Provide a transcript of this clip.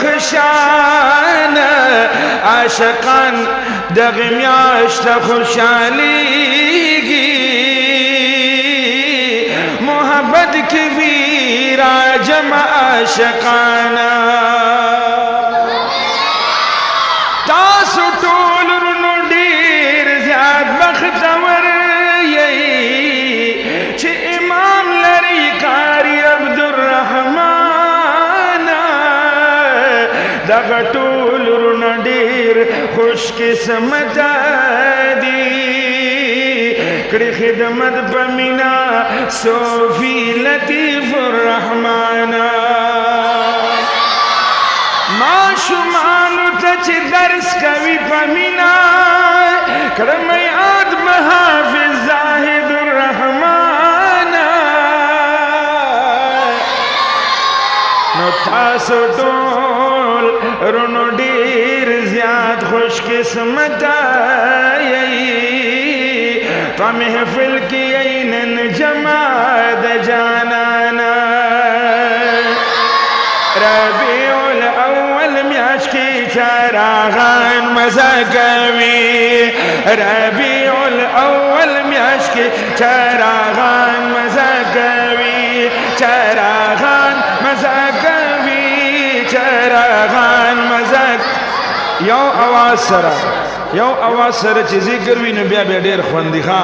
بخشان عاشقان دغه میاشت خوشحالیږي محبت کې وی راجم عاشقانا تاسو ټول ورونو ډیر زیات بختور یې چې امام لري قاری عبدالرحمن دغه ټول ورونو ډیر خوش قسمت دي کړي خدمت پمینا صوفی لطیف الرحمن ما شمانو ته چې درس کوي پمینا کړم یاد محافظ زاهد الرحمن نو تاسو ټول رونو ډیر زیات خوش قسمت په محفل کې عینن جمع د جانانا ربیع الاول میاشت کې چراغان مزه کوي ربیع الاول میاشت کې چراغان مزه کوي چراغان مزه کوي چراغان مزه یو اواز سره چې ذکر وي نو بیا ډېر خوندي ښه